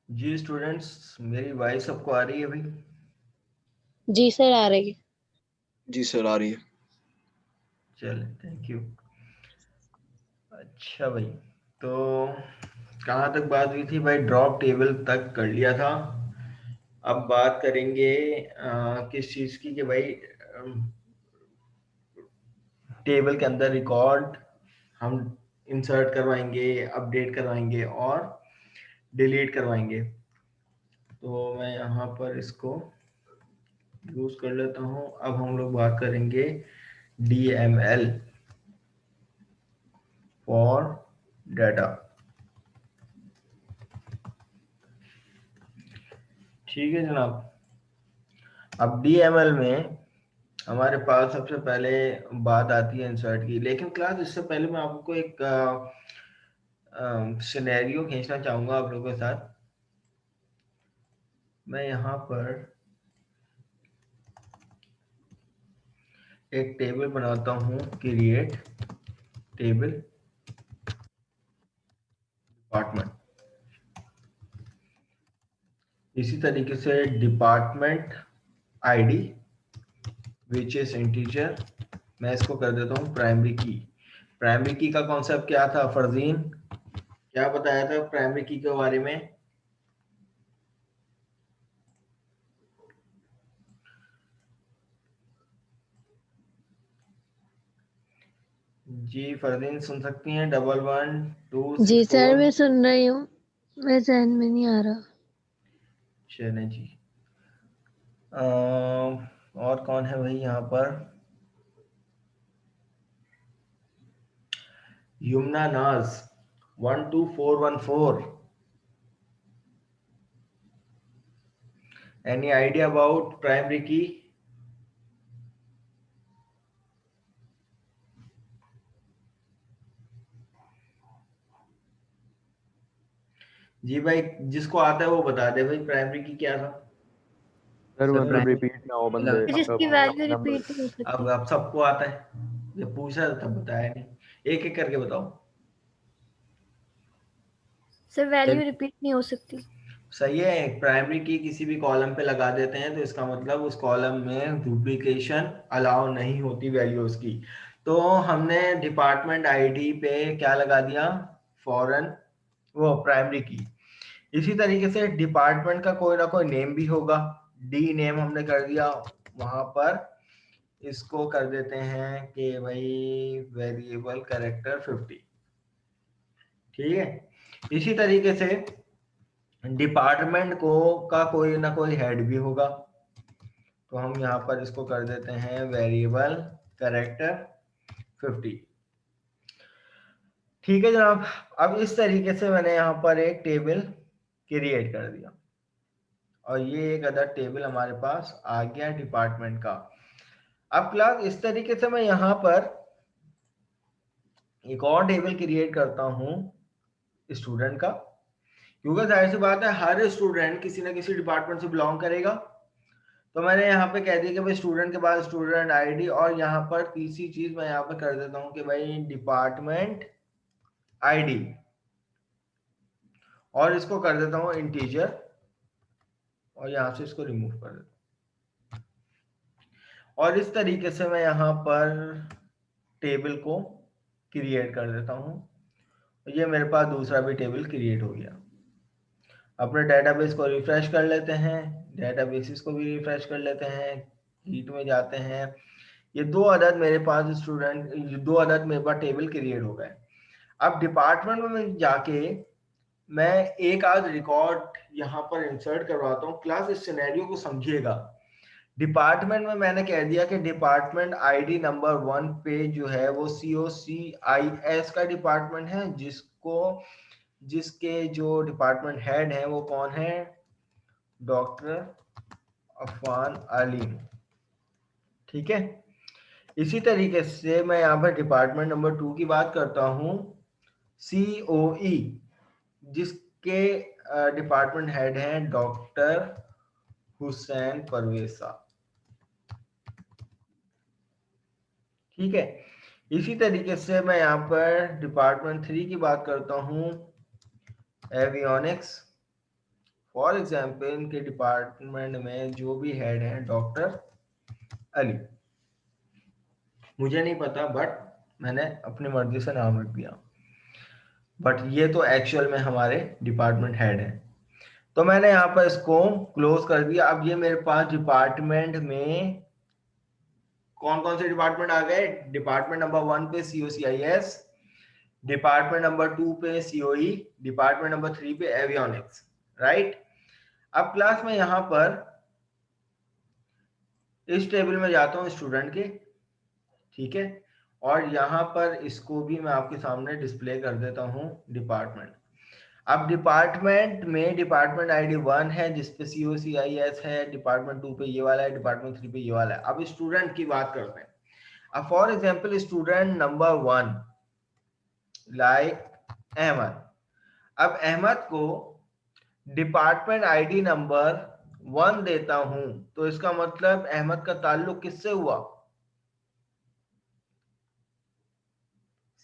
जी students, मेरी voice सबको आ रही है भाई? जी सर, आ रही है। जी सर, आ रही है। चले, थैंक यू। अच्छा भाई, तो कहाँ तक बात हुई थी भाई? ड्रॉप टेबल तक कर लिया था। अब बात करेंगे किस चीज़ की कि भाई टेबल के अंदर रिकॉर्ड हम इंसर्ट करवाएंगे, अपडेट करवाएंगे और डिलीट करवाएंगे। तो मैं यहाँ पर इसको यूज़ कर लेता हूँ। अब हम लोग बात करेंगे DML फॉर डाटा। ठीक है जनाब। अब DML में हमारे पास सबसे पहले बात आती है इंसर्ट की, लेकिन क्लास इससे पहले मैं आपको एक सिनेरियो खींचना चाहूंगा आप लोगों के साथ। मैं यहाँ पर एक टेबल बनाता हूँ, क्रिएट टेबल डिपार्टमेंट। इसी तरीके से department ID which is integer, मैं इसको कर देता हूँ प्राइमरी की। प्राइमरी की का कॉन्सेप्ट क्या था फरजीन? क्या बताया था प्राइमरी की के बारे में? जी फरदीन सुन सकती हैं? 111264। जी सर, मैं सुन रही हूँ। मेरे ज़हन में नहीं आ रहा। चलें जी। और कौन है भाई यहाँ पर? यमुना नाज 12414। एनी आइडिया अबाउट प्राइमरी की? जी भाई, जिसको आता है वो बता दे भाई, प्राइमरी की क्या था? सर सब मतलब रिपीट ना हो बंदे जिसकी वैल्यू रिपीट नहीं हो सकती। अब सबको आता है, जब पूछा तब बताया नहीं। एक एक करके बताओ। सर, वैल्यू रिपीट नहीं हो सकती। सही है। प्राइमरी की किसी भी कॉलम पे लगा देते हैं तो इसका मतलब उस कॉलम में डुप्लीकेशन अलाउ नहीं होती वैल्यूज की। तो हमने डिपार्टमेंट आईडी पे क्या लगा दिया? फॉरेन, वो प्राइमरी की। इसी तरीके से डिपार्टमेंट का कोई ना कोई नेम भी होगा। डी नेम हमने कर दिया वहां पर। इसको कर देते हैं कि भाई वेरिएबल कैरेक्टर 50। ठीक है। इसी तरीके से डिपार्टमेंट को का कोई ना कोई हेड भी होगा, तो हम यहाँ पर इसको कर देते हैं वेरिएबल कैरेक्टर 50। ठीक है जनाब। अब इस तरीके से मैंने यहाँ पर एक टेबल क्रिएट कर दिया और ये एक अदर टेबल हमारे पास आ गया डिपार्टमेंट का। अब क्लास इस तरीके से मैं यहाँ पर एक और टेबल क्रिएट करता हूँ स्टूडेंट का, क्योंकि जाहिर सी बात है हर स्टूडेंट किसी ना किसी डिपार्टमेंट से बिलोंग करेगा। तो मैंने यहाँ पे कह दिया कि भाई स्टूडेंट के बाद स्टूडेंट आईडी, और यहाँ पर तीसरी चीज मैं यहाँ पे कर देता हूँ कि भाई डिपार्टमेंट आईडी, और इसको कर देता हूँ इंटीजर, और यहाँ से इसको रिमूव कर देता हूँ। और इस तरीके से मैं यहाँ पर टेबल को क्रिएट कर देता हूँ। ये मेरे पास दूसरा भी टेबल क्रिएट हो गया। अपने डेटाबेस को रिफ्रेश कर लेते हैं, डेटाबेसिस को भी रिफ्रेश कर लेते हैं, हीट में जाते हैं। ये दो अदद मेरे पास स्टूडेंट, दो अदद मेरे पास टेबल क्रिएट हो गए। अब डिपार्टमेंट में जाके मैं एक आध रिकॉर्ड यहाँ पर इंसर्ट करवाता हूँ। क्लास इस सिनेरियो को समझिएगा। डिपार्टमेंट में मैंने कह दिया कि डिपार्टमेंट आईडी नंबर 1 पे जो है वो COCIS का डिपार्टमेंट है, जिसके जो डिपार्टमेंट हेड है वो कौन है? डॉक्टर अफान अलीम। ठीक है। इसी तरीके से मैं यहाँ पर डिपार्टमेंट नंबर 2 की बात करता हूँ, COE, जिसके डिपार्टमेंट हेड हैं डॉक्टर हुसैन परवेजा। ठीक है। इसी तरीके से मैं यहाँ पर डिपार्टमेंट 3 की बात करता हूँ, एवियोनिक्स, फॉर एग्जाम्पल इनके डिपार्टमेंट में जो भी हेड है डॉक्टर अली, मुझे नहीं पता बट मैंने अपनी मर्जी से नाम रख दिया, बट ये तो एक्चुअल में हमारे डिपार्टमेंट हेड है। तो मैंने यहाँ पर इसको क्लोज कर दिया। अब ये मेरे पास डिपार्टमेंट में कौन कौन से डिपार्टमेंट आ गए? डिपार्टमेंट नंबर 1 पे COCIS, डिपार्टमेंट नंबर 2 पे COE, डिपार्टमेंट नंबर 3 पे एवियोनिक्स, राइट। अब क्लास में यहाँ पर इस टेबल में जाता हूँ स्टूडेंट के, ठीक है, और यहाँ पर इसको भी मैं आपके सामने डिस्प्ले कर देता हूँ डिपार्टमेंट। अब डिपार्टमेंट में डिपार्टमेंट ID 1 है जिसपे COCIS है, डिपार्टमेंट 2 पे ये वाला है, डिपार्टमेंट 3 पे ये वाला है। अब स्टूडेंट की बात करते हैं। अब for example student number 1 like Ahmed. अब अहमद को डिपार्टमेंट ID नंबर 1 देता हूं, तो इसका मतलब अहमद का ताल्लुक किससे हुआ?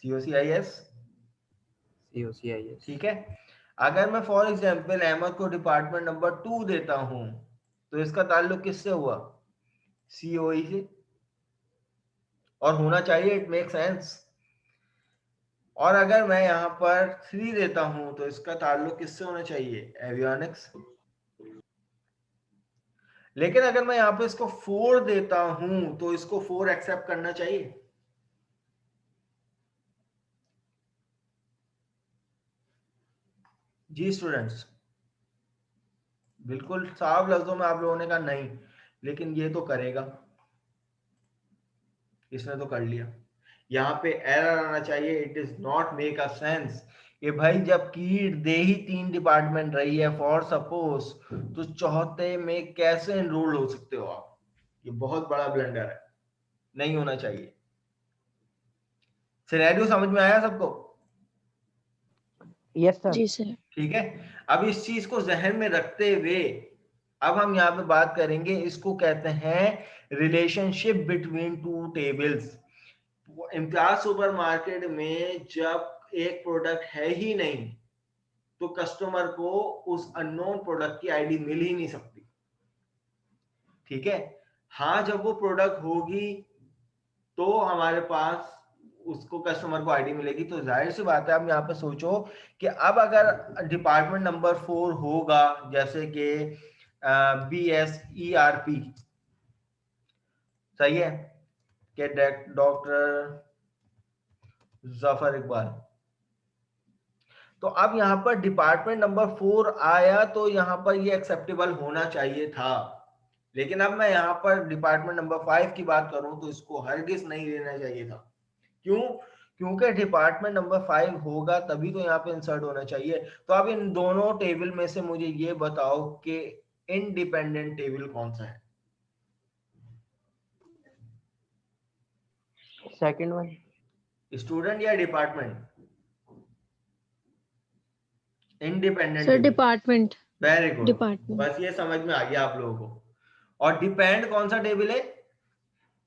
COCIS, COCIS। ठीक है। अगर मैं फॉर एग्जांपल अहमद को डिपार्टमेंट नंबर 2 देता हूं, तो इसका ताल्लुक किससे हुआ? COE से, और होना चाहिए, इट मेक सेंस। और अगर मैं यहाँ पर 3 देता हूं, तो इसका ताल्लुक किससे होना चाहिए? एवियोनिक्स। लेकिन अगर मैं यहाँ पे इसको 4 देता हूं, तो इसको 4 एक्सेप्ट करना चाहिए। जी स्टूडेंट्स, बिल्कुल साफ लफ्जों में आप लोगों ने कहा नहीं, लेकिन ये तो करेगा, इसने तो कर लिया। यहाँ पे एरर आना चाहिए, it is not make a sense. ये भाई जब की दे ही 3 डिपार्टमेंट रही है फॉर सपोज, तो चौथे में कैसे एनरोल हो सकते हो आप? ये बहुत बड़ा ब्लंडर है, नहीं होना चाहिए। सिनेरियो समझ में आया सबको? Yes sir. जी सर। ठीक है। अब इस चीज को जहन में रखते हुए अब हम यहाँ पे बात करेंगे, इसको कहते हैं relationship between two tables. Imtiaz supermarket में जब एक प्रोडक्ट है ही नहीं, तो कस्टमर को उस अननोन प्रोडक्ट की आईडी मिल ही नहीं सकती, ठीक है। हाँ, जब वो प्रोडक्ट होगी तो हमारे पास उसको कस्टमर को आईडी मिलेगी। तो जाहिर सी बात है, अब यहाँ पे सोचो कि अब अगर डिपार्टमेंट नंबर 4 होगा, जैसे कि BSERP, सही है, कि डॉक्टर जफर इकबाल, तो अब यहाँ पर डिपार्टमेंट नंबर 4 आया, तो यहाँ पर ये एक्सेप्टेबल होना चाहिए था। लेकिन अब मैं यहाँ पर डिपार्टमेंट नंबर 5 की बात करूं, तो इसको हरगिज नहीं लेना चाहिए था। क्यों? क्योंकि डिपार्टमेंट नंबर 5 होगा तभी तो यहाँ पे इंसर्ट होना चाहिए। तो अब इन दोनों टेबल में से मुझे ये बताओ कि इंडिपेंडेंट टेबल कौन सा है? Second one. स्टूडेंट या department? Independent sir table. Department. Very good, department. बस ये समझ में आ गया आप लोगों को। और डिपेंड कौन सा टेबल है?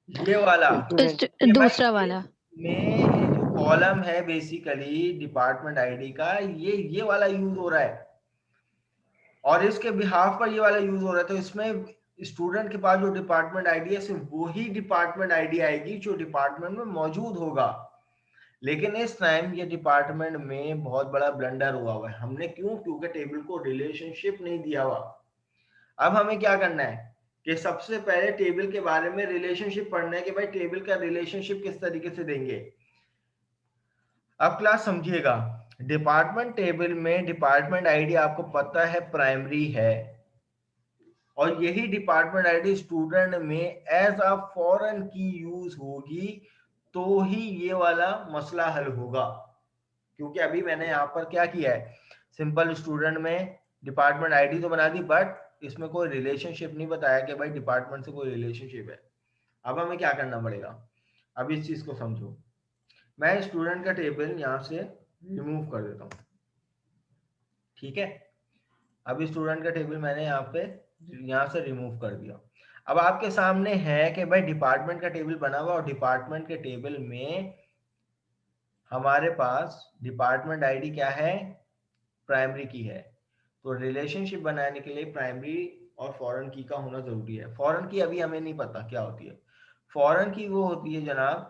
ये वाला। ये दूसरा भाई वाला। में जो कॉलम है बेसिकली डिपार्टमेंट आईडी का, ये वाला यूज हो रहा है, और इसके बिहाफ पर ये वाला यूज हो रहा है। तो इसमें स्टूडेंट के पास जो डिपार्टमेंट आईडी है, सिर्फ वही डिपार्टमेंट आईडी आएगी जो डिपार्टमेंट में मौजूद होगा। लेकिन इस टाइम ये डिपार्टमेंट में बहुत बड़ा ब्लंडर हुआ है। हमने क्यों? क्योंकि टेबल को रिलेशनशिप नहीं दिया हुआ। अब हमें क्या करना है कि सबसे पहले टेबल के बारे में रिलेशनशिप पढ़ना है कि भाई टेबल का रिलेशनशिप किस तरीके से देंगे। अब क्लास समझिएगा, डिपार्टमेंट टेबल में डिपार्टमेंट आईडी आपको पता है प्राइमरी है, और यही डिपार्टमेंट आईडी स्टूडेंट में as a foreign key use होगी, तो ही ये वाला मसला हल होगा। क्योंकि अभी मैंने यहाँ पर क्या किया है, सिंपल स्टूडेंट में डिपार्टमेंट आईडी तो बना दी, बट इसमें कोई रिलेशनशिप नहीं बताया कि भाई डिपार्टमेंट से कोई रिलेशनशिप है। अब हमें क्या करना पड़ेगा, अब इस चीज को समझो। मैं स्टूडेंट का टेबल यहाँ से रिमूव कर देता हूँ, ठीक है। अब स्टूडेंट का टेबल मैंने यहाँ से रिमूव कर दिया। अब आपके सामने है कि भाई डिपार्टमेंट का टेबल बना हुआ, और डिपार्टमेंट के टेबल में हमारे पास डिपार्टमेंट आईडी क्या है? प्राइमरी की है। तो रिलेशनशिप बनाने के लिए प्राइमरी और फॉरेन की का होना जरूरी है। फॉरेन की अभी हमें नहीं पता क्या होती है। फॉरेन की वो होती है जनाब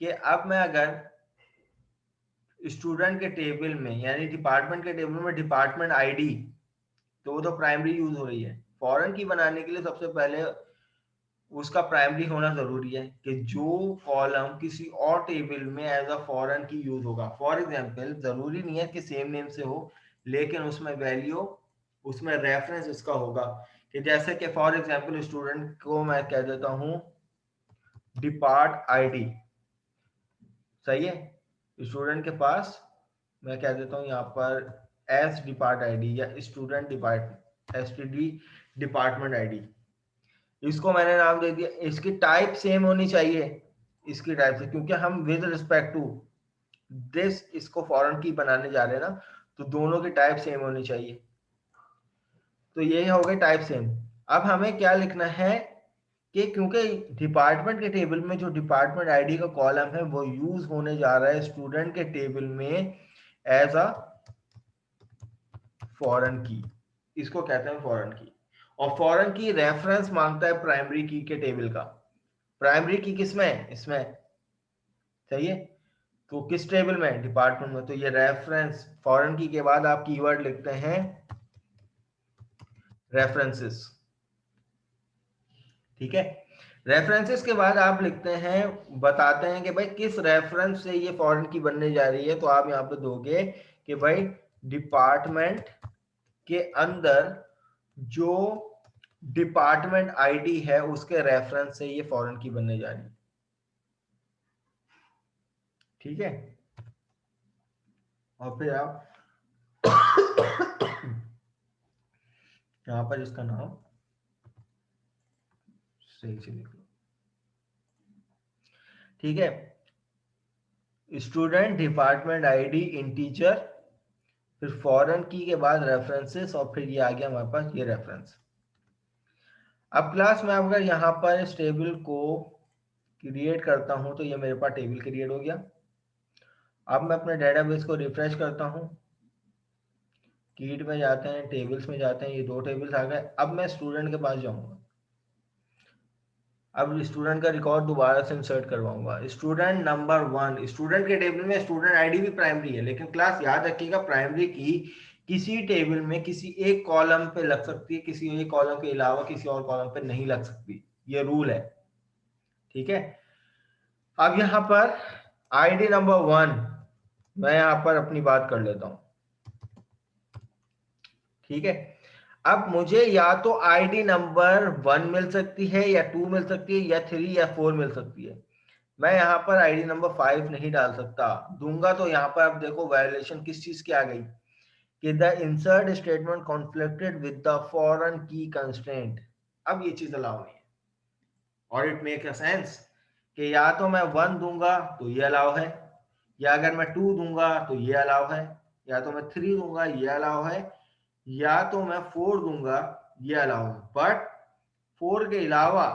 कि अब मैं अगर स्टूडेंट के टेबल में यानी डिपार्टमेंट के टेबल में डिपार्टमेंट आईडी, तो वो तो प्राइमरी यूज हो रही है। फॉरेन की बनाने के लिए सबसे पहले उसका प्राइमरी होना जरूरी है कि जो कॉलम किसी और टेबल में as a foreign key use होगा। फॉर एग्जांपल जरूरी नहीं है कि सेम नेम से हो, लेकिन उसमें वैल्यू, उसमें रेफरेंस इसका होगा कि जैसे कि फॉर एग्जांपल स्टूडेंट को मैं कह देता हूं डिपार्ट आईडी, सही है। स्टूडेंट के पास मैं कह देता हूं यहाँ पर एस डिपार्ट आईडी या student depart STD department ID, इसको मैंने नाम दे दिया। इसकी टाइप सेम होनी चाहिए इसकी टाइप से, क्योंकि हम विद रिस्पेक्ट टू दिस इसको फॉरेन की बनाने जा रहे हैं ना, तो दोनों की टाइप सेम होनी चाहिए। तो ये हो गए टाइप सेम। अब हमें क्या लिखना है कि क्योंकि डिपार्टमेंट के टेबल में जो डिपार्टमेंट आईडी का कॉलम है वो यूज होने जा रहा है स्टूडेंट के टेबल में एज अ फॉरेन की, इसको कहते हैं फॉरेन की। और फॉरेन की रेफरेंस मांगता है प्राइमरी की के टेबल का। प्राइमरी की किसमें, इसमें, सही है। तो किस टेबल में, डिपार्टमेंट में। तो ये रेफरेंस फॉरेन की के बाद आप कीवर्ड लिखते हैं रेफरेंसेस, ठीक है। रेफरेंसेस के बाद आप लिखते हैं, बताते हैं कि भाई किस रेफरेंस से ये फॉरेन की बनने जा रही है। तो आप यहाँ पे दोगे कि भाई डिपार्टमेंट के अंदर जो डिपार्टमेंट आईडी है उसके रेफरेंस से ये फॉरेन की बनने जा रही है, ठीक है। और फिर आप यहां पर इसका नाम सही से लिख लो, ठीक है। स्टूडेंट डिपार्टमेंट आईडी इंटीजर, फिर फॉरेन की के बाद रेफरेंसेस, और फिर ये आ गया हमारे पास ये रेफरेंस। अब क्लास में अगर यहाँ पर इस टेबल को क्रिएट करता हूं तो ये मेरे पास टेबल क्रिएट हो गया। अब मैं अपने डेटाबेस को रिफ्रेश करता हूं, कीट में जाते हैं, टेबल्स में जाते हैं, ये दो टेबल्स आ गए। अब मैं स्टूडेंट के पास जाऊंगा, अब स्टूडेंट का रिकॉर्ड दोबारा से इंसर्ट करवाऊंगा। स्टूडेंट नंबर 1, स्टूडेंट के टेबल में स्टूडेंट आईडी भी प्राइमरी है, लेकिन क्लास याद रखिएगा प्राइमरी की किसी टेबल में किसी एक कॉलम पे लग सकती है, किसी एक कॉलम के अलावा किसी और कॉलम पे नहीं लग सकती, ये रूल है, ठीक है। अब यहाँ पर आईडी नंबर 1 मैं यहाँ पर अपनी बात कर लेता हूं, ठीक है। अब मुझे या तो आईडी नंबर 1 मिल सकती है या 2 मिल सकती है या 3 या 4 मिल सकती है। मैं यहाँ पर आईडी नंबर 5 नहीं डाल सकता, दूंगा तो यहाँ पर अब देखो वायलेशन किस चीज की आ गई कि the insert statement conflicted with the foreign की कंस्ट्रेंट। अब ये चीज अलाउ नहीं है, और इट मेक अ सेंस कि या तो मैं 1 दूंगा तो ये अलाउ है, या अगर मैं 2 दूंगा तो ये अलाउ है, या तो मैं 3 दूंगा ये अलाउ है, या तो मैं 4 दूंगा ये अलाउ है। बट 4 के अलावा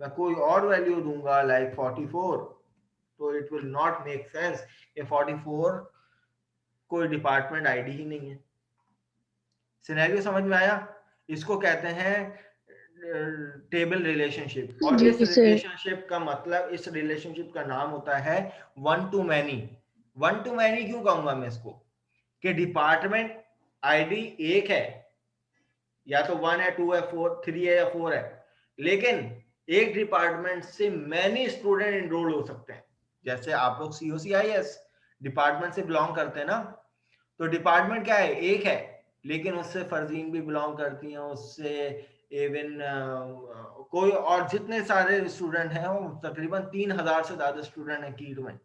मैं कोई और वैल्यू दूंगा लाइक 44, तो it will not make sense कि 44 कोई डिपार्टमेंट आईडी ही नहीं है। सिनेरियो समझ में आया? इसको कहते हैं टेबल रिलेशनशिप। और जी इस सर। रिलेशनशिप का मतलब, इस रिलेशनशिप का नाम होता है one two many. One two many क्यों कहूंगा मैं इसको, कि डिपार्टमेंट आईडी एक है, या तो 1 है, 2 है, 4, 3 है या 4 है, लेकिन एक डिपार्टमेंट से मैनी स्टूडेंट एनरोल हो सकते हैं। जैसे आप लोग COCIS डिपार्टमेंट से बिलोंग करते हैं ना, तो डिपार्टमेंट क्या है, एक है, लेकिन उससे फरजीन भी बिलोंग करती हैं, उससे इवन कोई और जितने सारे स्टूडेंट हैं, वो तकरीबन 3000 से ज्यादा स्टूडेंट हैं कीट में,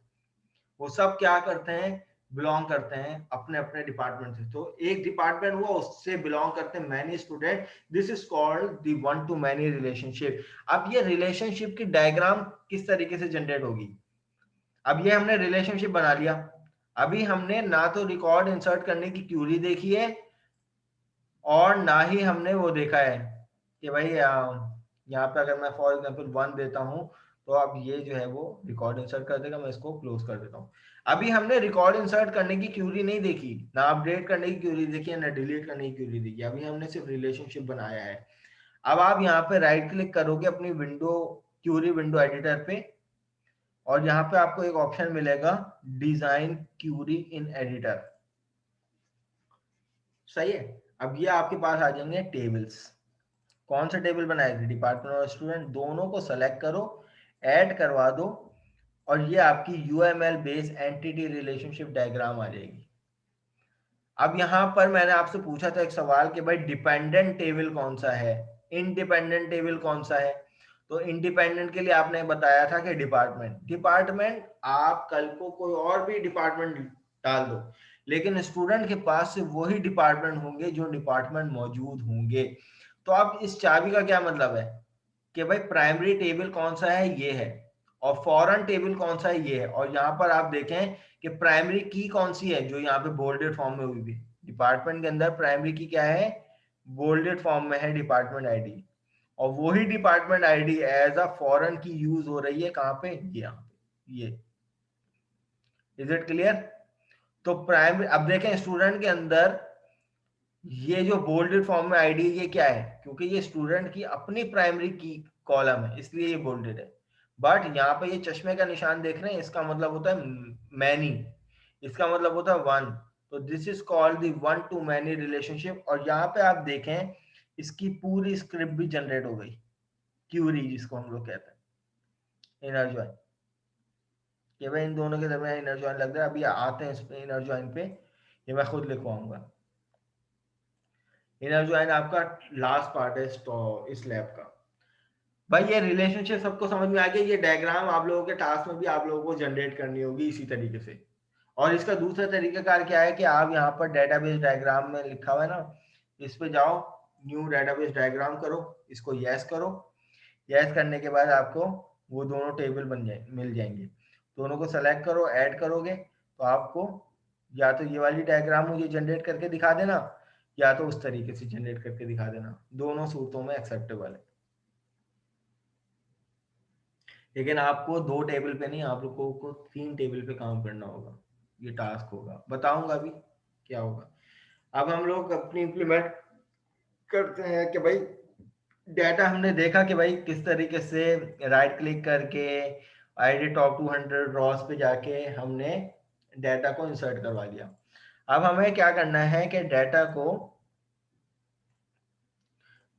वो सब क्या करते हैं, बिलोंग करते हैं अपने अपने डिपार्टमेंट से। तो एक डिपार्टमेंट हुआ, उससे बिलोंग करते हैं many student, this is called the one two many relationship. अब ये रिलेशनशिप की डायग्राम किस तरीके से जनरेट होगी, अब ये हमने रिलेशनशिप बना लिया, अभी हमने ना तो रिकॉर्ड इंसर्ट करने की क्यूरी देखी है, और ना ही हमने वो देखा है कि भाई यहाँ पे अगर मैं फॉर एग्जांपल 1 देता हूं तो अब ये जो है वो रिकॉर्ड इंसर्ट कर देगा। मैं इसको क्लोज कर देता हूँ। अभी हमने रिकॉर्ड इंसर्ट करने की क्यूरी नहीं देखी, ना अपडेट करने की क्यूरी देखी, ना डिलीट करने की क्यूरी देखी। अभी हमने सिर्फ रिलेशनशिप बनाया है। अब आप यहाँ पे राइट क्लिक करोगे अपनी विंडो, क्यूरी विंडो एडिटर पे, और यहाँ पे आपको एक ऑप्शन मिलेगा डिजाइन क्यूरी इन एडिटर। सही है। अब ये आपके पास आ जाएंगे टेबल्स। कौन सा टेबल बनाएगा, डिपार्टमेंट और स्टूडेंट, दोनों को सेलेक्ट करो, ऐड करवा दो, और ये आपकी UML based entity relationship diagram आ जाएगी। अब यहां पर मैंने आपसे पूछा था एक सवाल कि भाई डिपेंडेंट टेबल कौन सा है, इंडिपेंडेंट टेबल कौन सा है। तो इंडिपेंडेंट के लिए आपने बताया था कि डिपार्टमेंट। डिपार्टमेंट आप कल को कोई और भी डिपार्टमेंट डाल दो, लेकिन स्टूडेंट के पास से वही डिपार्टमेंट होंगे जो डिपार्टमेंट मौजूद होंगे। तो अब इस चाबी का क्या मतलब है कि भाई प्राइमरी टेबल कौन सा है, ये है, और फॉरेन टेबल कौन सा है, ये है। और यहाँ पर आप देखें कि प्राइमरी की कौन सी है, जो यहाँ पे बोल्डेड फॉर्म में हुई भी, डिपार्टमेंट के अंदर प्राइमरी की क्या है, बोल्डेड फॉर्म में है डिपार्टमेंट आईडी। और वही department ID as a foreign key use हो रही है कहाँ पे, यहाँ पे, ये। Is it clear. तो प्राइमरी, अब देखें स्टूडेंट के अंदर ये जो बोल्डेड फॉर्म में आईडी, ये क्या है, क्योंकि ये स्टूडेंट की अपनी प्राइमरी की कॉलम है, इसलिए ये बोल्डेड है। बट यहाँ पे ये चश्मे का निशान देख रहे हैं, इसका मतलब होता है मैनी, इसका मतलब होता है वन। तो this is called the one two many relationship. और यहाँ पे आप देखें इसकी पूरी स्क्रिप्ट भी जनरेट हो गई, क्यूरी जिसको हम लोग कहते हैं, इनर ज्वाइन। कि भाई इन दोनों के दरमियान इनर ज्वाइन लग रहा है। अभी आते हैं इस पे इनर ज्वाइन पे, ये मैं खुद लिखवाऊंगा। इनर ज्वाइन आपका लास्ट पार्ट है इस लैब का। भाई ये रिलेशनशिप सबको समझ में आ गया। ये डायग्राम आप लोगों के टास्क में भी आप लोगों को जनरेट करनी होगी इसी तरीके से। और इसका दूसरा तरीकाकार क्या है कि आप यहाँ पर डेटाबेस डायग्राम में लिखा हुआ है ना, इस पे जाओ, न्यू डेटाबेस डायग्राम करो, इसको यस करो। यस करने के बाद आपको वो दोनों टेबल मिल जाएंगे। दोनों को सेलेक्ट करो, ऐड करोगे, तो आपको या तो ये वाली डायग्राम मुझे जनरेट करके दिखा देना, या तो उस तरीके से जनरेट करके दिखा देना। दोनों सूरतों में एक्सेप्टेबल है। लेकिन आपको 2 टेबल पे नहीं, आप लोगों को 3 टेबल पे काम करना होगा। ये टास्क होगा, बताऊंगा अभी क्या होगा। अब हम लोग अपनी इम्प्लीमेंट करते हैं कि भाई डाटा हमने देखा कि भाई किस तरीके से राइट क्लिक करके आईडी टॉप 200 रॉस पे जाके हमने डाटा को इंसर्ट करवा लिया। अब हमें क्या करना है कि डाटा को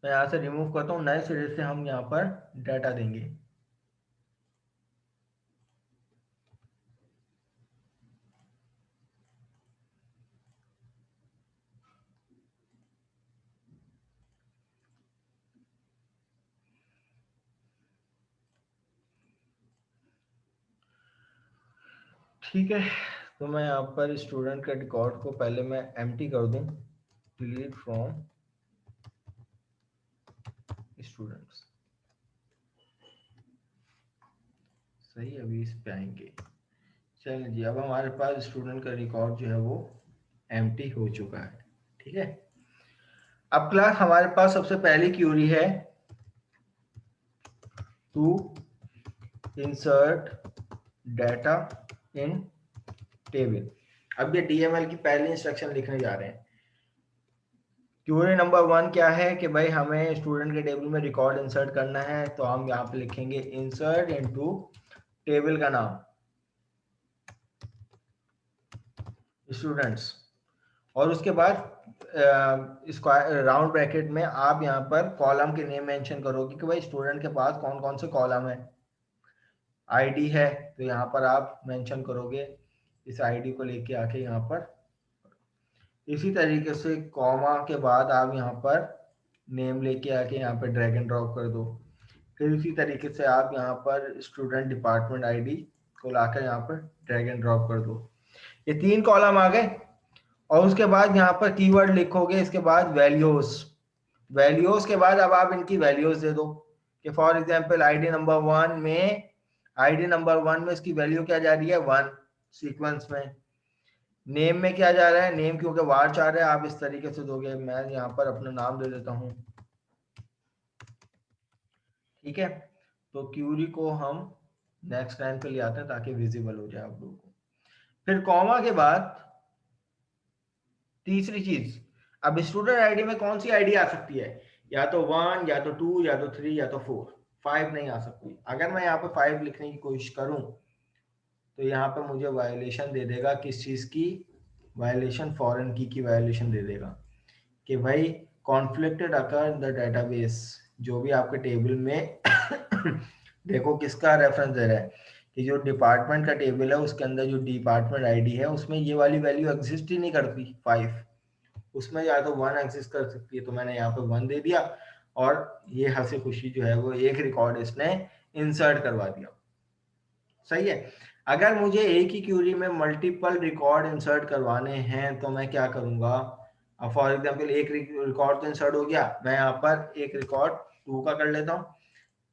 मैं यहाँ से रिमूव करता हूँ, नए सिरे से हम यहाँ पर डाटा देंगे। ठीक है, तो मैं यहाँ पर स्टूडेंट के रिकॉर्ड को पहले मैं एम्प्टी कर दूं, डिलीट फ्रॉम स्टूडेंट्स। सही, अभी इस पे आएंगे। चलिए जी, अब हमारे पास स्टूडेंट का रिकॉर्ड जो है वो एम्प्टी हो चुका है। ठीक है, अब क्लास हमारे पास सबसे पहली क्यूरी है to insert data in table. अब ये डीएमएल की पहली इंस्ट्रक्शन लिखने जा रहे हैं। क्यूरी नंबर 1 क्या है कि भाई हमें स्टूडेंट के टेबल में रिकॉर्ड इंसर्ट करना है। तो हम यहाँ पे लिखेंगे इंसर्ट इनटू टेबल का नाम स्टूडेंट्स, और उसके बाद स्क्वायर राउंड ब्रैकेट में आप यहाँ पर कॉलम के नेम मेंशन करोगे कि भाई स्टूडेंट के पास कौन कौन से कॉलम है। आईडी है तो यहाँ पर आप मेंशन करोगे, इस आईडी को लेके आके यहाँ पर। इसी तरीके से कॉमा के बाद आप यहाँ पर नेम लेके आके यहाँ पे ड्रैग एंड ड्रॉप कर दो। फिर इसी तरीके से आप यहाँ पर स्टूडेंट डिपार्टमेंट आईडी को लाकर यहाँ पर ड्रैग एंड ड्रॉप कर दो। ये 3 कॉलम आ गए। और उसके बाद यहाँ पर कीवर्ड लिखोगे, इसके बाद वैल्यूज। वैल्यूज के बाद अब आप इनकी वैल्यूज दे दो कि फॉर एग्जांपल आईडी नंबर 1 में इसकी वैल्यू क्या जा रही है, 1 सीक्वेंस में। नेम में क्या जा रहा है, नेम क्योंकि वार चाह रहा है, आप इस तरीके से दोगे। मैं यहाँ पर अपना नाम दे देता हूँ। ठीक है, तो क्यूरी को हम नेक्स्ट लाइन पे ले आते हैं ताकि विजिबल हो जाए आप लोगों को। फिर कॉमा के बाद तीसरी चीज, अब स्टूडेंट आईडी में कौन सी आईडी आ सकती है? या तो 1, या तो 2, या तो 3, या तो 4, 5 नहीं आ सकती। अगर मैं यहाँ पे 5 लिखने की कोशिश करूं तो यहाँ पे मुझे वायलेशन दे देगा, किस चीज की वायलेशन? फॉरेन की वायलेशन दे देगा कि भाई conflicted occur in the database. जो भी आपके टेबल में देखो किसका रेफरेंस दे रहा है कि जो डिपार्टमेंट का टेबल है उसके अंदर जो डिपार्टमेंट आईडी है उसमें ये वाली वैल्यू एग्जिस्ट ही नहीं करती 5, उसमें या तो 1 एग्जिस्ट कर सकती है। तो मैंने यहाँ पे 1 दे दिया और ये हंसी खुशी जो है वो एक रिकॉर्ड इसने इंसर्ट करवा दिया। सही है। अगर मुझे एक ही क्यूरी में मल्टीपल रिकॉर्ड इंसर्ट करवाने हैं तो मैं क्या करूंगा? अब फॉर एग्जांपल एक रिकॉर्ड तो इंसर्ट हो गया, मैं यहाँ पर एक रिकॉर्ड 2 का कर लेता हूँ।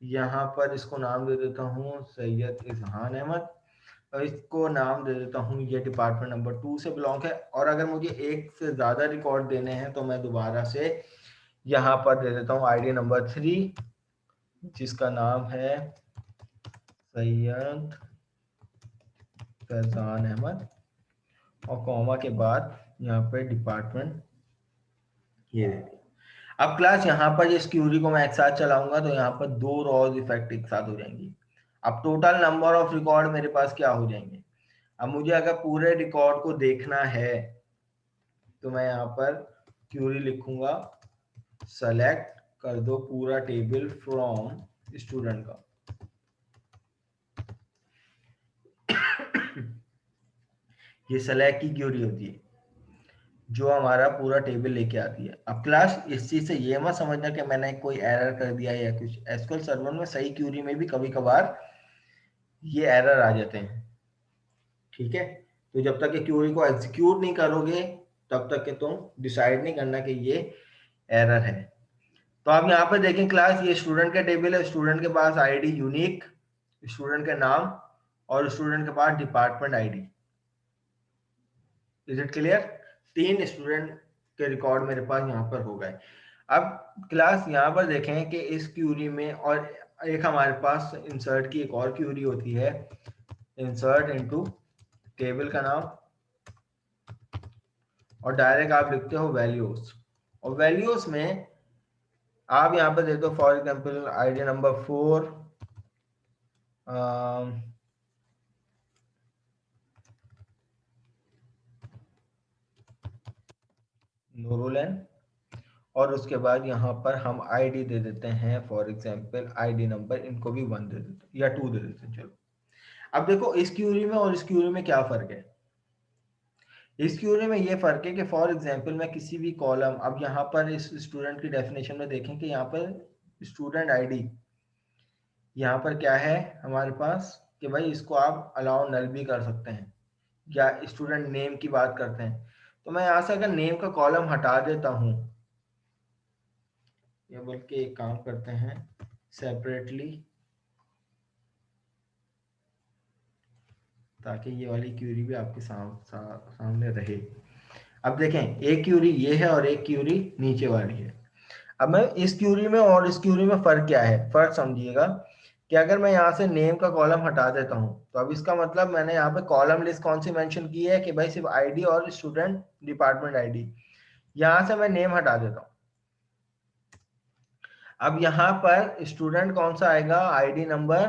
यहाँ पर इसको नाम दे देता हूँ सैयद इजहान अहमद, और इसको नाम दे देता हूँ ये डिपार्टमेंट नंबर 2 से बिलोंग है। और अगर मुझे एक से ज्यादा रिकॉर्ड देने हैं तो मैं दोबारा से यहाँ पर दे देता हूँ आईडी नंबर 3 जिसका नाम है सैयद फैजान अहमद, और कॉमा के बाद यहाँ पे डिपार्टमेंट ये दे दिया। अब क्लास यहाँ पर इस क्यूरी को मैं एक साथ चलाऊंगा तो यहाँ पर 2 रॉज इफेक्ट एक साथ हो जाएंगी। अब टोटल नंबर ऑफ रिकॉर्ड मेरे पास क्या हो जाएंगे? अब मुझे अगर पूरे रिकॉर्ड को देखना है तो मैं यहाँ पर क्यूरी लिखूंगा, सेलेक्ट कर दो पूरा टेबल फ्रॉम स्टूडेंट का। ये सेलेक्ट की क्यूरी होती है जो हमारा पूरा टेबल लेके आती है। अब क्लास इस चीज से ये मत समझना कि मैंने कोई एरर कर दिया या कुछ। एसक्यूएल सर्वर में सही क्यूरी में भी कभी कभार ये एरर आ जाते हैं, ठीक है। तो जब तक ये क्यूरी को एग्जीक्यूट नहीं करोगे तब तक के तुम डिसाइड नहीं करना कि ये एरर है। तो आप यहाँ पे देखें क्लास, ये स्टूडेंट का टेबल है, स्टूडेंट के पास आईडी यूनिक, स्टूडेंट का नाम और स्टूडेंट के पास department ID. Is it clear? 3 student के रिकॉर्ड मेरे पास यहाँ पर हो गए। अब क्लास यहाँ पर देखें कि इस क्यूरी में और एक हमारे पास इंसर्ट की एक और क्यूरी होती है, इंसर्ट इनटू टेबल का नाम, और डायरेक्ट आप लिखते हो वैल्यूज। और वैल्यूज में आप यहाँ पे दे दो फॉर एग्जांपल आईडी नंबर 4 नूरुलैन, और उसके बाद यहाँ पर हम आईडी दे देते हैं फॉर एग्जांपल आईडी नंबर, इनको भी 1 दे देते हैं या 2 दे देते हैं। चलो अब देखो इस क्यूरी में और इस क्यूरी में क्या फर्क है। इस क्यूरी में ये फर्क है कि फॉर एग्जांपल मैं किसी भी कॉलम, अब यहाँ पर इस स्टूडेंट की डेफिनेशन में देखें कि यहाँ पर स्टूडेंट आईडी यहाँ पर क्या है हमारे पास कि भाई इसको आप अलाउ नल भी कर सकते हैं, या स्टूडेंट नेम की बात करते हैं तो मैं यहाँ से अगर नेम का कॉलम हटा देता हूँ, या बल्कि एक काम करते हैं सेपरेटली ताकि ये वाली क्यूरी भी आपके सामने रहे। अब देखें एक क्यूरी ये है और एक क्यूरी नीचे वाली है। अब मैं इस क्यूरी में और इस क्यूरी में फर्क क्या है, फर्क समझिएगा कि अगर मैं यहाँ से नेम का कॉलम हटा देता हूँ तो अब इसका मतलब मैंने यहाँ पे कॉलम लिस्ट कौन सी मेंशन की है कि भाई सिर्फ आईडी और स्टूडेंट डिपार्टमेंट आईडी। यहाँ से मैं नेम हटा देता हूँ। अब यहाँ पर स्टूडेंट कौन सा आएगा, आईडी नंबर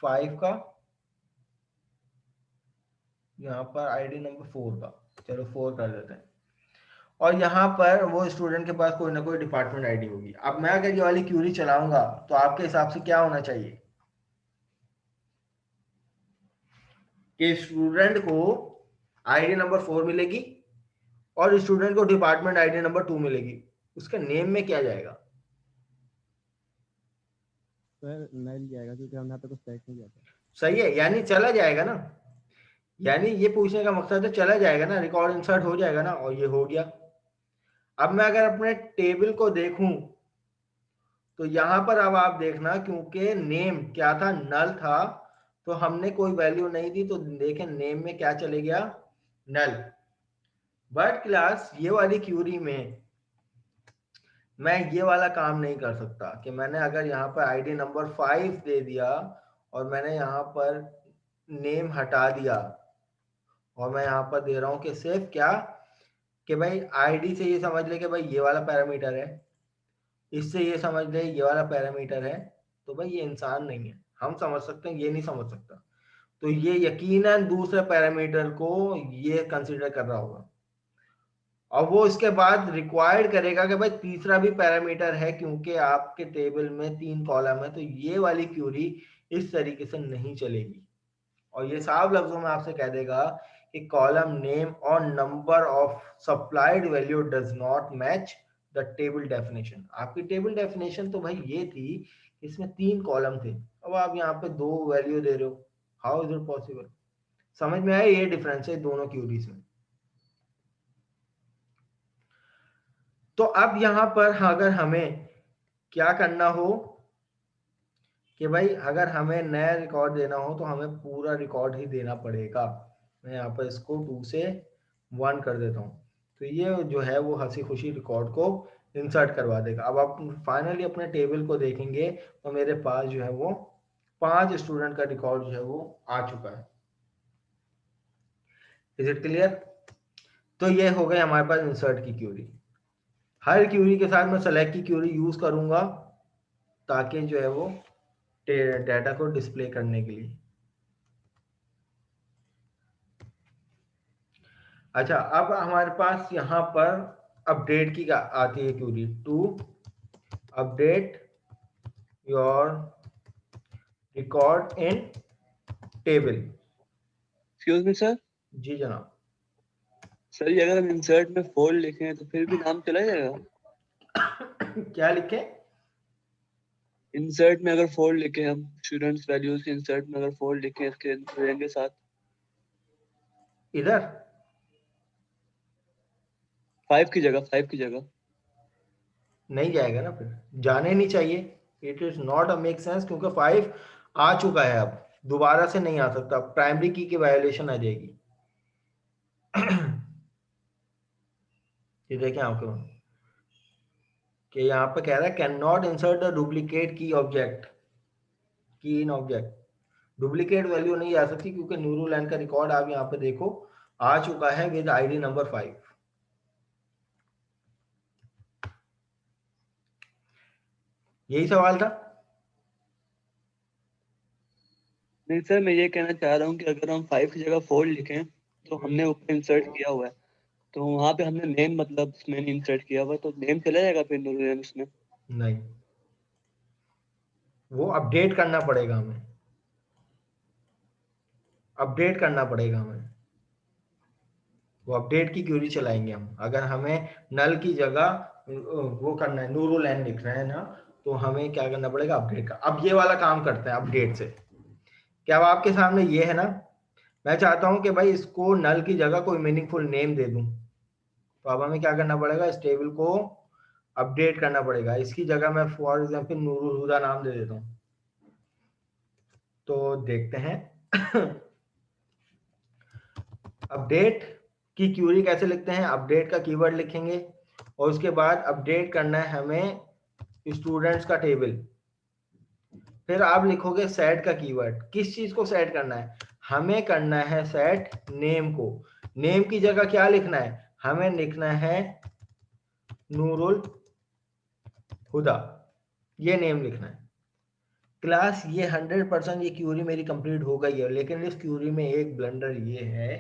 5 का, यहाँ पर आईडी नंबर 4 का, चलो 4 कर देते हैं, और यहाँ पर वो स्टूडेंट के पास कोई ना कोई डिपार्टमेंट आईडी होगी। अब मैं अगर ये वाली क्यूरी चलाऊंगा तो आपके हिसाब से क्या होना चाहिए कि स्टूडेंट को आईडी नंबर 4 मिलेगी और स्टूडेंट को डिपार्टमेंट आईडी नंबर 2 मिलेगी। उसके नेम में क्या जाएगा? सर नल जाएगा क्योंकि हमने यहाँ पे कुछ सेट नहीं किया था। सही है, यानी चला जाएगा ना, यानी ये पूछने का मकसद है चला जाएगा ना, रिकॉर्ड इंसर्ट हो जाएगा ना, और ये हो गया। अब मैं अगर अपने टेबल को देखूं तो यहां पर अब आप देखना क्योंकि नेम क्या था, नल था, तो हमने कोई वैल्यू नहीं दी, तो देखें नेम में क्या चले गया, नल। बट क्लास ये वाली क्यूरी में मैं ये वाला काम नहीं कर सकता कि मैंने अगर यहाँ पर आईडी नंबर 5 दे दिया और मैंने यहाँ पर नेम हटा दिया और मैं यहाँ पर दे रहा हूँ कि सिर्फ क्या कि भाई आईडी से ये समझ ले कि भाई ये वाला पैरामीटर है, इससे ये समझ ले ये वाला पैरामीटर है, तो भाई ये इंसान नहीं है। हम समझ सकते हैं, ये नहीं समझ सकता। तो ये यकीनन दूसरे पैरामीटर को ये कंसीडर कर रहा होगा और वो इसके बाद रिक्वायर्ड करेगा कि भाई तीसरा भी पैरामीटर है, क्योंकि आपके टेबल में 3 कॉलम है, तो ये वाली क्यूरी इस तरीके से नहीं चलेगी। और ये साफ लफ्जों में आपसे कह देगा कि कॉलम नेम और number of supplied value does not match the table definition. आपकी टेबल डेफिनेशन तो भाई ये थी, इसमें 3 कॉलम थे, अब आप यहाँ पे 2 वैल्यू दे रहे हो। How is it possible? समझ में आया ये डिफरेंस है दोनों क्यूरीज में। तो अब यहाँ पर अगर हमें क्या करना हो कि भाई अगर हमें नया रिकॉर्ड देना हो तो हमें पूरा रिकॉर्ड ही देना पड़ेगा। मैं यहाँ पर इसको 2 से 1 कर देता हूँ, तो ये जो है वो हंसी खुशी रिकॉर्ड को इंसर्ट करवा देगा। अब आप फाइनली अपने टेबल को देखेंगे तो मेरे पास जो है वो 5 स्टूडेंट का रिकॉर्ड जो है वो आ चुका है। Is it clear? तो ये हो गई हमारे पास इंसर्ट की क्यूरी। हर क्यूरी के साथ मैं सेलेक्ट की क्यूरी यूज करूंगा ताकि जो है वो डाटा को डिस्प्ले करने के लिए। अच्छा, अब हमारे पास यहाँ पर अपडेट की आती है query, to update your record in table. Excuse me sir. जी जनाब। सर ये अगर हम इंसर्ट में फोल्ड लिखें तो फिर भी नाम चला जाएगा? क्या लिखे? इंसर्ट में अगर फोल्ड लिखे हम स्टूडेंट्स वैल्यूज के इंसर्ट में अगर फोल्ड लिखें इसके रेंज के साथ, इधर 5 की जगह नहीं जाएगा ना, फिर जाने नहीं चाहिए। It is not a make sense, क्योंकि 5 आ चुका है, अब दोबारा से नहीं आ सकता, प्राइमरी की वायोलेशन आ जाएगी। ये देखें आपको कि यहाँ पे कह रहा है can not insert the duplicate की ऑब्जेक्ट, की इन ऑब्जेक्ट। डुप्लीकेट वैल्यू नहीं आ सकती क्योंकि न्यूरोलैंड का रिकॉर्ड आप यहाँ पे देखो आ चुका है विद आईडी नंबर 5। यही सवाल था। नहीं सर, मैं ये कहना चाह रहा हूँ कि अगर हम 5 की जगह फोल्ड लिखें तो हमने ऊपर इंसर्ट किया हुआ है, तो वहां पे हमने नेम मतलब इसमें इंसर्ट किया हुआ है, तो नेम चला जाएगा फिर नेम इसमें? नहीं, वो अपडेट करना पड़ेगा हमें, अपडेट करना पड़ेगा हमें। वो अपडेट की क्यूरी चलाएंगे हम। अगर हमें नल की जगह वो करना है, न्यूरोलैंड लिखना है ना, तो हमें क्या करना पड़ेगा? अपडेट का। अब ये वाला काम करते हैं अपडेट से। क्या अब आपके सामने ये है ना, मैं चाहता हूं कि भाई इसको नल की जगह कोई मीनिंगफुल नेम दे दूं, तो अब हमें क्या करना पड़ेगा? इस टेबल को अपडेट करना पड़ेगा। इसकी जगह मैं फॉर एग्जांपल नूरुल हुदा नाम दे देता हूं, तो देखते हैं। अपडेट की क्यूरी कैसे लिखते हैं? अपडेट का कीवर्ड लिखेंगे और उसके बाद अपडेट करना है हमें स्टूडेंट्स का टेबल। फिर आप लिखोगे सेट का कीवर्ड। किस चीज को सेट करना है? हमें करना है सेट नेम को। नेम की जगह क्या लिखना है? हमें लिखना है नूरुल हुदा, ये नेम लिखना है। क्लास ये 100% ये क्यूरी मेरी कंप्लीट हो गई है, लेकिन इस क्यूरी में एक ब्लंडर ये है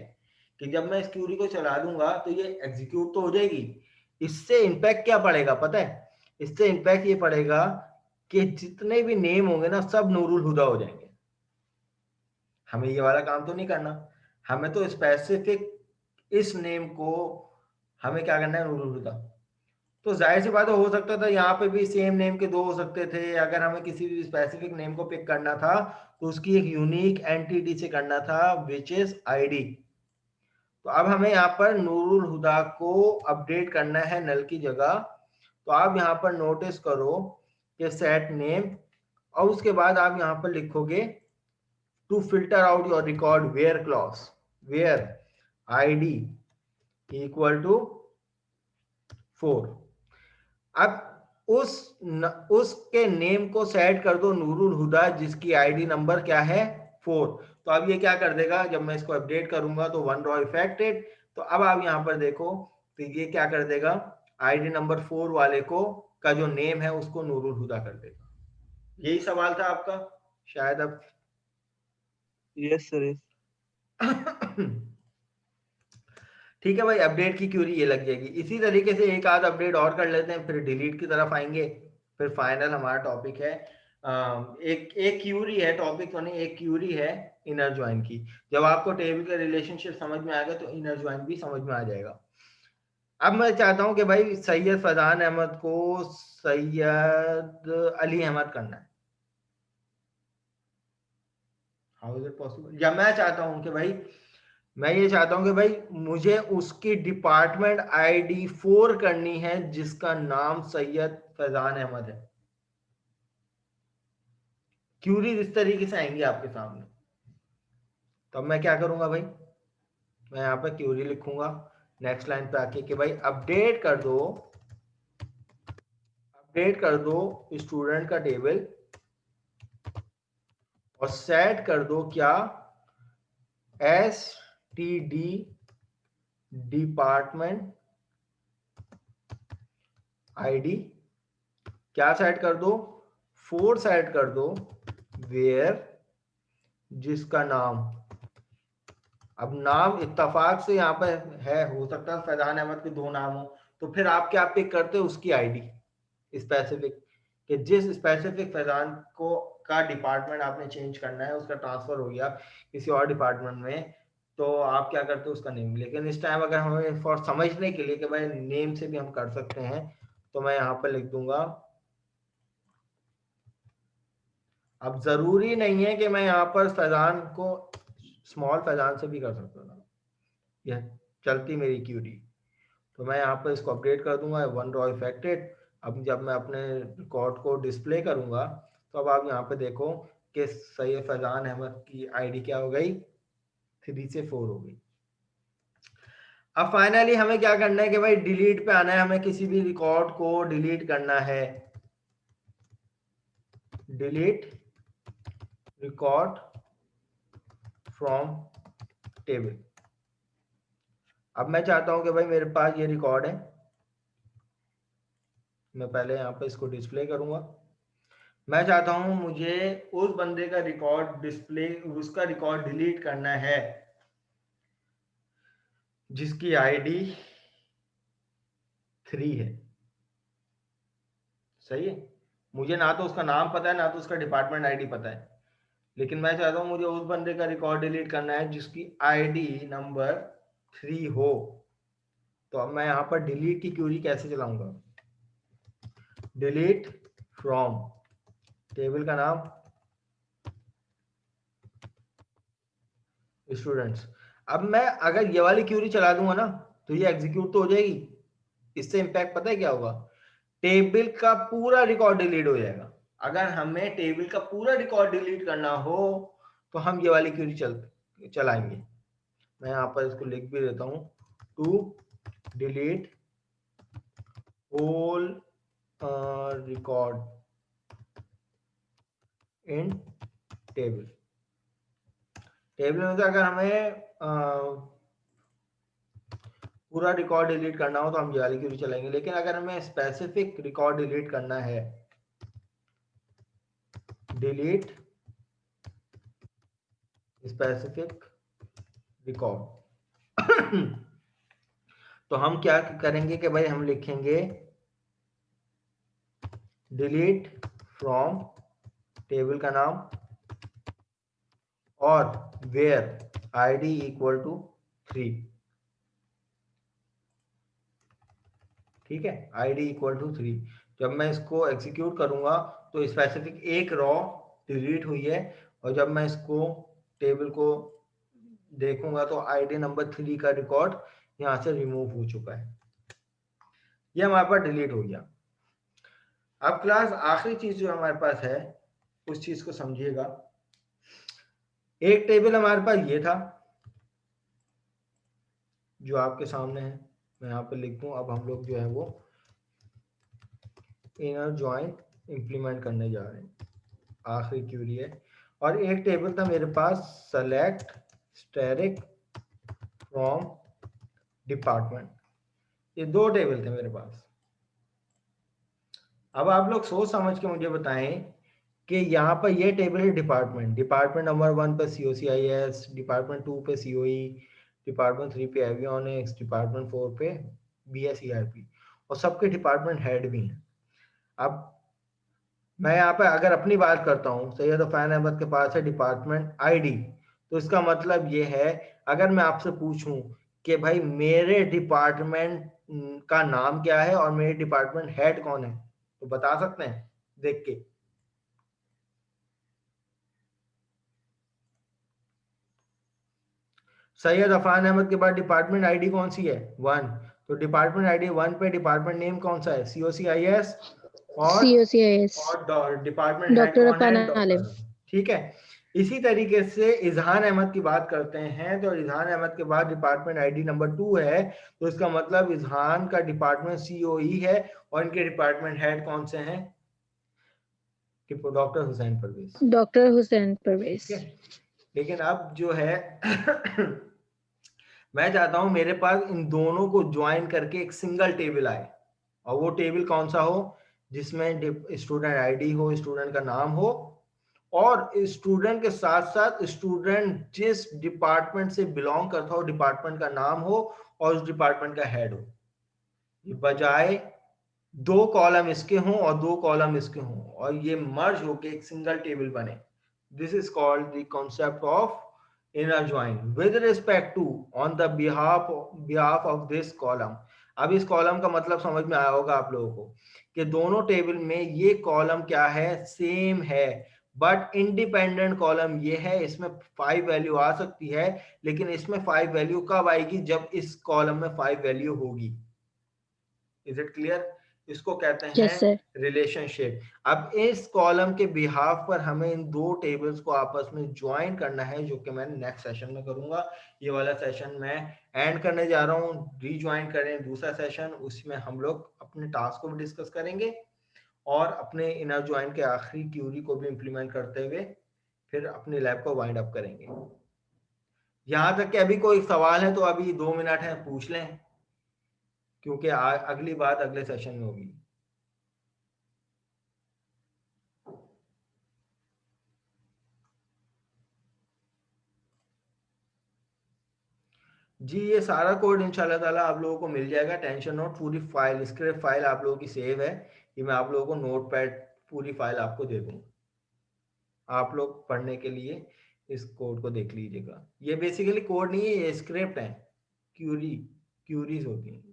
कि जब मैं इस क्यूरी को चला दूंगा तो ये एग्जीक्यूट तो हो जाएगी, इससे इंपैक्ट क्या पड़ेगा पता है? इससे इंपैक्ट ये पड़ेगा कि जितने भी नेम होंगे ना सब नूरुल हुदा हो जाएंगे। हमें ये वाला काम तो नहीं करना, हमें तो स्पेसिफिक इस नेम को हमें क्या करना है? नूरुल हुदा। तो जाहिर सी बात हो सकता था यहाँ पे भी सेम नेम के 2 हो सकते थे। अगर हमें किसी भी स्पेसिफिक नेम को पिक करना था तो उसकी एक यूनिक एंटिटी से करना था, विच इज आईडी। तो अब हमें यहाँ पर नूरुल हुदा को अपडेट करना है नल की जगह। तो आप यहाँ पर नोटिस करो कि सेट नेम, और उसके बाद आप यहाँ पर लिखोगे to filter out your record where clause, where ID equal to 4। अब उसके नेम को सेट कर दो नूरुल हुदा, जिसकी आईडी नंबर क्या है 4। तो अब ये क्या कर देगा, जब मैं इसको अपडेट करूंगा तो 1 रॉ इफेक्टेड। तो अब आप यहाँ पर देखो तो ये क्या कर देगा, आईडी नंबर 4 वाले को का जो नेम है उसको नूरुल हुदा कर देगा। यही सवाल था आपका शायद। अब यस सर। ठीक है भाई, अपडेट की क्यूरी ये लग जाएगी। इसी तरीके से एक आध अपडेट और कर लेते हैं, फिर डिलीट की तरफ आएंगे, फिर फाइनल हमारा टॉपिक है एक क्यूरी है, टॉपिक तो नहीं, एक क्यूरी है इनर ज्वाइन की। जब आपको टेबल का रिलेशनशिप समझ में आ गया तो इनर ज्वाइन भी समझ में आ जाएगा। अब मैं चाहता हूं कि भाई सैयद फैजान अहमद को सैयद अली अहमद करना है। How is it possible? या मैं चाहता हूं कि भाई, मैं ये चाहता हूं कि भाई मुझे उसकी डिपार्टमेंट आईडी 4 करनी है जिसका नाम सैयद फैजान अहमद है। क्यूरीज इस तरीके से आएंगी आपके सामने। तब मैं क्या करूंगा भाई, मैं यहाँ पे क्यूरी लिखूंगा नेक्स्ट लाइन पे आके कि भाई अपडेट कर दो स्टूडेंट का टेबल और सेट कर दो क्या STD डिपार्टमेंट आईडी क्या सेट कर दो, 4 सेट कर दो, वेयर जिसका नाम, अब नाम इत्तेफाक से यहाँ पे है, हो सकता है फैजान अहमद के 2 नाम हो, तो फिर आप क्या पिक करते हो, उसकी आईडी स्पेसिफिक, कि जिस स्पेसिफिक फैजान को का डिपार्टमेंट आपने चेंज करना है, उसका ट्रांसफर हो गया किसी और डिपार्टमेंट में, तो आप क्या करते हो, उसका नेम। लेकिन इस टाइम अगर हमें फॉर समझने के लिए कि भाई नेम से भी हम कर सकते हैं, तो मैं यहाँ पर लिख दूंगा, अब जरूरी नहीं है कि मैं यहाँ पर फैजान को स्मॉल फैजान से भी कर सकता था, यह चलती मेरी क्यूरी। तो मैं यहाँ पर इसको अपडेट कर दूंगा 1 रॉ इफेक्टेड। अब जब मैं अपने रिकॉर्ड को डिस्प्ले करूंगा तो अब आप यहाँ पे देखो कि सैयद फैजान अहमद की आईडी क्या हो गई, 3 से 4 हो गई। अब फाइनली हमें क्या करना है कि भाई डिलीट पे आना है, हमें किसी भी रिकॉर्ड को डिलीट करना है, डिलीट रिकॉर्ड फ्रॉम टेबल। अब मैं चाहता हूं कि भाई मेरे पास ये रिकॉर्ड है, मैं पहले यहाँ पे इसको डिस्प्ले करूंगा। मैं चाहता हूं मुझे उस बंदे का रिकॉर्ड डिस्प्ले, उसका रिकॉर्ड डिलीट करना है जिसकी आईडी 3 है। सही है, मुझे ना तो उसका नाम पता है ना तो उसका डिपार्टमेंट आईडी पता है, लेकिन मैं चाहता हूं मुझे उस बंदे का रिकॉर्ड डिलीट करना है जिसकी आईडी नंबर 3 हो। तो अब मैं यहाँ पर डिलीट की क्यूरी कैसे चलाऊंगा, डिलीट फ्रॉम टेबल का नाम स्टूडेंट्स। अब मैं अगर ये वाली क्यूरी चला दूंगा ना तो ये एग्जीक्यूट तो हो जाएगी, इससे इंपैक्ट पता है क्या होगा, टेबल का पूरा रिकॉर्ड डिलीट हो जाएगा। अगर हमें टेबल का पूरा रिकॉर्ड डिलीट करना हो तो हम ये वाली क्यूरी चलाएंगे। मैं यहाँ पर इसको लिख भी देता हूँ, to delete all record in table. Table में से अगर हमें पूरा रिकॉर्ड डिलीट करना हो तो हम ये वाली क्यूरी चलाएंगे, लेकिन अगर हमें स्पेसिफिक रिकॉर्ड डिलीट करना है, डिलीट स्पेसिफिक रिकॉर्ड तो हम क्या करेंगे कि भाई हम लिखेंगे डिलीट फ्रॉम टेबल का नाम और वेयर आईडी इक्वल टू 3। ठीक है, आईडी इक्वल टू 3। जब मैं इसको एग्जीक्यूट करूंगा तो स्पेसिफिक एक रॉ डिलीट हुई है, और जब मैं इसको टेबल को देखूंगा तो आईडी नंबर 3 का रिकॉर्ड यहां से रिमूव हो चुका है, ये हमारे पास डिलीट हो गया। अब क्लास आखिरी चीज जो हमारे पास है उस चीज को समझिएगा। एक टेबल हमारे पास ये था जो आपके सामने है, मैं यहाँ पे लिख दूं। अब हम लोग जो है वो इनर ज्वाइन इंप्लीमेंट करने जा रहे हैं, आखिरी क्यूरी है। और एक टेबल था मेरे पास, सेलेक्ट स्टैटिक फ्रॉम डिपार्टमेंट, ये दो टेबल थे मेरे पास। अब आप लोग सोच समझ के मुझे बताएं कि यहाँ पर ये टेबल है डिपार्टमेंट, डिपार्टमेंट नंबर 1 पे COCIS, डिपार्टमेंट 2 पे COE, डिपार्टमेंट 3 पे एवियोनिक्स, डिपार्टमेंट 4 पे BSERP, और सबके डिपार्टमेंट हेड भी हैं। अब मैं यहाँ पे अगर अपनी बात करता हूँ, सैयद अफान अहमद के पास है डिपार्टमेंट ID, तो इसका मतलब ये है, अगर मैं आपसे पूछूं कि भाई मेरे डिपार्टमेंट का नाम क्या है और मेरे डिपार्टमेंट हेड कौन है, तो बता सकते हैं देख के? सैयद अफान अहमद के बाद डिपार्टमेंट ID कौन सी है? 1। तो डिपार्टमेंट ID 1 पे डिपार्टमेंट नेम कौन सा है? COCIS। और COCIS डिपार्टमेंट हेड डॉक्टर कौन है? अफान आलिम। डॉक्टर। ठीक है। इसी तरीके से इजहान अहमद की बात करते हैं, तो इजहान अहमद के बाद डिपार्टमेंट ID नंबर 2 है, तो इसका मतलब इजहान का डिपार्टमेंट COE है, और इनके डिपार्टमेंट हेड कौन से हैं? डॉक्टर हुसैन परवेज। डॉक्टर हुसैन परवेज। ठीक है। लेकिन अब जो है मैं चाहता हूं मेरे पास इन दोनों को ज्वाइन करके एक सिंगल टेबल आए, और वो टेबल कौन सा हो? जिसमें स्टूडेंट ID हो, स्टूडेंट का नाम हो, और स्टूडेंट के साथ साथ स्टूडेंट जिस डिपार्टमेंट से बिलोंग करता हो डिपार्टमेंट का नाम हो, और उस डिपार्टमेंट का हेड हो। ये बजाय 2 कॉलम इसके हों और 2 कॉलम इसके हों, और ये मर्ज होके एक सिंगल टेबल बने। This is called the concept of inner join with respect to on the behalf of this column। अब इस कॉलम का मतलब समझ में आया होगा आप लोगों को कि दोनों टेबल में ये कॉलम क्या है? सेम है, बट इंडिपेंडेंट कॉलम ये है, इसमें 5 वैल्यू आ सकती है, लेकिन इसमें 5 वैल्यू कब आएगी? जब इस कॉलम में 5 वैल्यू होगी। Is it clear? इसको कहते हैं यस सर। रिलेशनशिप। अब इस कॉलम के बिहाफ पर हमें इन दो टेबल्स को आपस में ज्वाइन करना है, जो कि मैं नेक्स्ट सेशन में करूंगा। ये वाला सेशन मैं एंड करने जा रहा हूँ, रीज्वाइन करें दूसरा सेशन, उसमें हम लोग अपने टास्क को भी डिस्कस करेंगे और अपने इनर ज्वाइन के आखिरी क्यूरी को भी इंप्लीमेंट करते हुए फिर अपने लैब को वाइंड अप करेंगे। यहां तक कि अभी कोई सवाल है तो अभी 2 मिनट है, पूछ लें, क्योंकि अगली बात अगले सेशन में होगी। जी ये सारा कोड इंशाल्लाह ताला आप लोगों को मिल जाएगा, टेंशन नोट, पूरी फाइल स्क्रिप्ट फाइल आप लोगों की सेव है, ये मैं आप लोगों को नोटपैड पूरी फाइल आपको दे दूंगा, आप लोग पढ़ने के लिए इस कोड को देख लीजिएगा। ये बेसिकली कोड नहीं है, ये स्क्रिप्ट है, क्यूरीज होती हैं।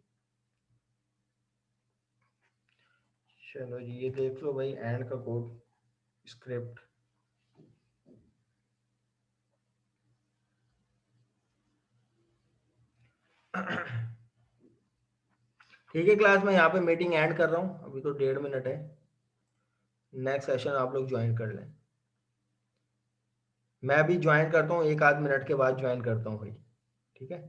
चलो जी ये देख लो भाई, एंड का कोड स्क्रिप्ट। ठीक है क्लास, मैं यहाँ पे मीटिंग एंड कर रहा हूँ, अभी तो 1.5 मिनट है, नेक्स्ट सेशन आप लोग ज्वाइन कर लें। मैं अभी ज्वाइन करता हूँ, 1 आध मिनट के बाद ज्वाइन करता हूँ भाई, ठीक है।